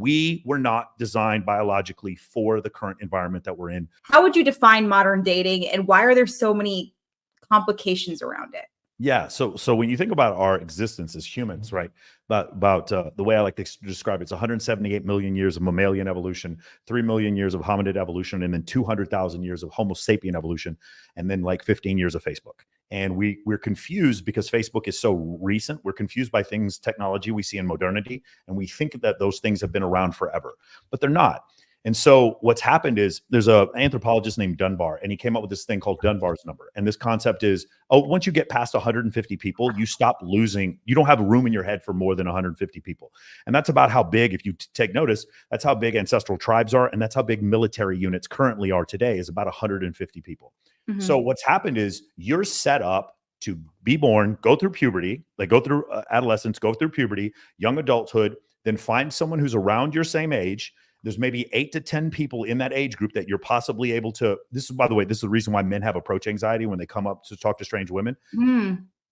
We were not designed biologically for the current environment that we're in. How would you define modern dating, and why are there so many complications around it? Yeah. So when you think about our existence as humans, right? About the way I like to describe it, it's 178 million years of mammalian evolution, 3 million years of hominid evolution, and then 200,000 years of Homo sapien evolution, and then like 15 years of Facebook. And we're confused because Facebook is so recent. We're confused by things, technology we see in modernity, and we think that those things have been around forever, but they're not. And so what's happened is there's an anthropologist named Dunbar, and he came up with this thing called Dunbar's number. And this concept is, once you get past 150 people, you stop losing. You don't have room in your head for more than 150 people. And that's about how big, if you take notice, that's how big ancestral tribes are. And that's how big military units currently are today, is about 150 people. Mm-hmm. So what's happened is you're set up to be born, go through puberty, like go through adolescence, go through puberty, young adulthood, then find someone who's around your same age. There's maybe 8 to 10 people in that age group that you're possibly able to. This is, by the way, this is the reason why men have approach anxiety when they come up to talk to strange women,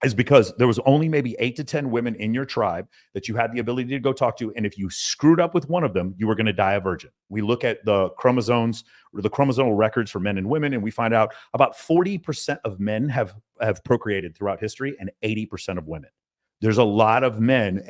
is because there was only maybe 8 to 10 women in your tribe that you had the ability to go talk to. And if you screwed up with one of them, you were going to die a virgin. We look at the chromosomes or the chromosomal records for men and women, and we find out about 40% of men have procreated throughout history and 80% of women. There's a lot of men,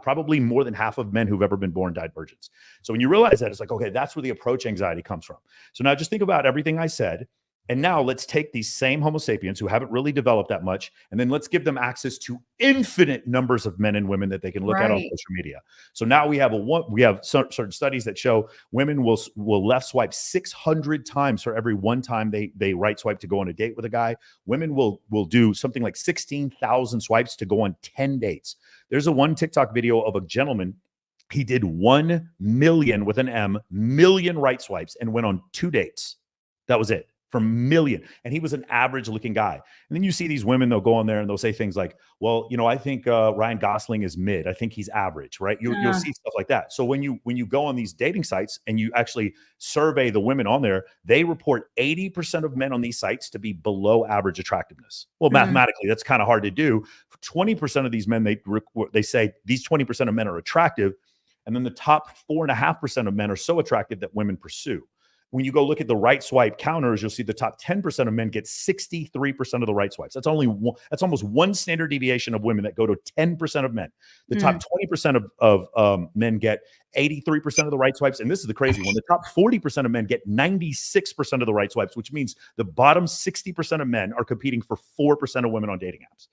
probably more than half of men who've ever been born died virgins. So when you realize that, it's like, okay, that's where the approach anxiety comes from. So now just think about everything I said. And now let's take these same Homo sapiens who haven't really developed that much, and then let's give them access to infinite numbers of men and women that they can look at on social media. So now we have certain studies that show women will left swipe 600 times for every one time they right swipe to go on a date with a guy. Women will do something like 16,000 swipes to go on 10 dates. There's one TikTok video of a gentleman. He did 1 million with an M, million right swipes, and went on 2 dates. That was it. From million. And he was an average looking guy. And then you see these women, they'll go on there and they'll say things like, well, I think Ryan Gosling is mid. I think he's average, right? You'll see stuff like that. So when you go on these dating sites and you actually survey the women on there, they report 80% of men on these sites to be below average attractiveness. Well, mathematically, that's kind of hard to do. 20% of these men, they say these 20% of men are attractive. And then the top 4.5% of men are so attractive that women pursue. When you go look at the right swipe counters, you'll see the top 10% of men get 63% of the right swipes. That's almost one standard deviation of women that go to 10% of men. The top 20% of men get 83% of the right swipes. And this is the crazy one. The top 40% of men get 96% of the right swipes, which means the bottom 60% of men are competing for 4% of women on dating apps.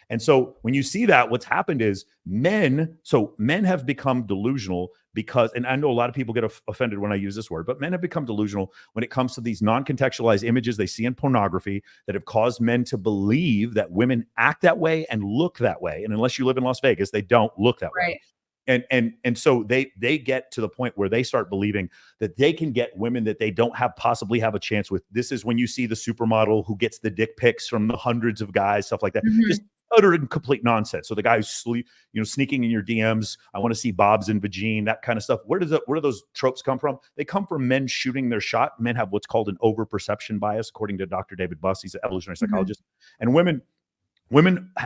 And so when you see that, what's happened is men have become delusional because, and I know a lot of people get offended when I use this word, but men have become delusional when it comes to these non-contextualized images they see in pornography that have caused men to believe that women act that way and look that way. And unless you live in Las Vegas, they don't look that way. And so they get to the point where they start believing that they can get women that they don't possibly have a chance with. This is when you see the supermodel who gets the dick pics from the hundreds of guys, stuff like that. Just utter and complete nonsense. So the guy who's sneaking in your DMs, I want to see Bob's in vagine, that kind of stuff. Where do those tropes come from? They come from men shooting their shot. Men have what's called an overperception bias, according to Dr. David Buss. He's an evolutionary psychologist. And women,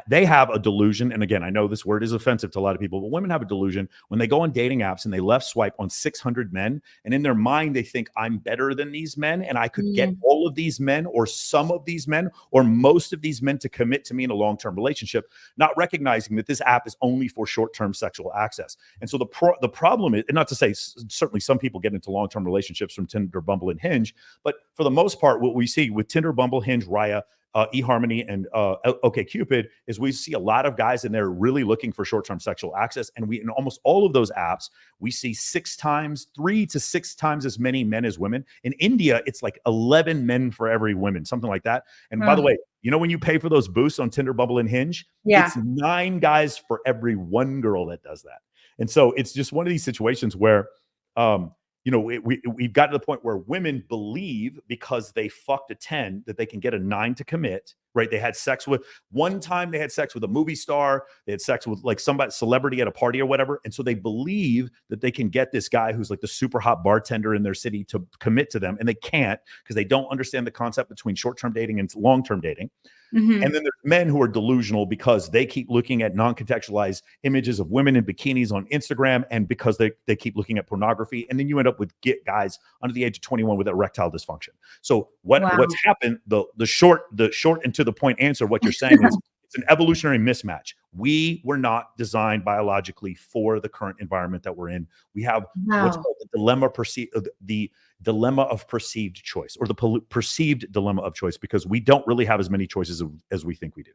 they have a delusion. And again, I know this word is offensive to a lot of people, but women have a delusion when they go on dating apps and they left swipe on 600 men. And in their mind, they think I'm better than these men. And I could get all of these men or some of these men or most of these men to commit to me in a long-term relationship, not recognizing that this app is only for short-term sexual access. And so the problem is, and not to say certainly some people get into long-term relationships from Tinder, Bumble, and Hinge, but for the most part, what we see with Tinder, Bumble, Hinge, Raya, eHarmony, and OkCupid is we see a lot of guys in there really looking for short-term sexual access. And in almost all of those apps, we see 3 to 6 times as many men as women. In India, it's like 11 men for every woman, something like that. And by the way, when you pay for those boosts on Tinder, Bumble, and Hinge, it's 9 guys for every 1 girl that does that. And so it's just one of these situations where, we've got to the point where women believe because they fucked a 10 that they can get a 9 to commit. right? They had sex with one time, they had sex with a movie star, they had sex with like somebody celebrity at a party or whatever. And so they believe that they can get this guy who's like the super hot bartender in their city to commit to them. And they can't, because they don't understand the concept between short-term dating and long-term dating. Mhm. And then there's men who are delusional because they keep looking at non-contextualized images of women in bikinis on Instagram, and because they keep looking at pornography. And then you end up with guys under the age of 21 with erectile dysfunction. So Wow. what's happened, the short and to the point answer, what you're saying is it's an evolutionary mismatch. We were not designed biologically for the current environment that we're in. We have what's Wow. called the dilemma of perceived choice, or the perceived dilemma of choice, because we don't really have as many choices as we think we do.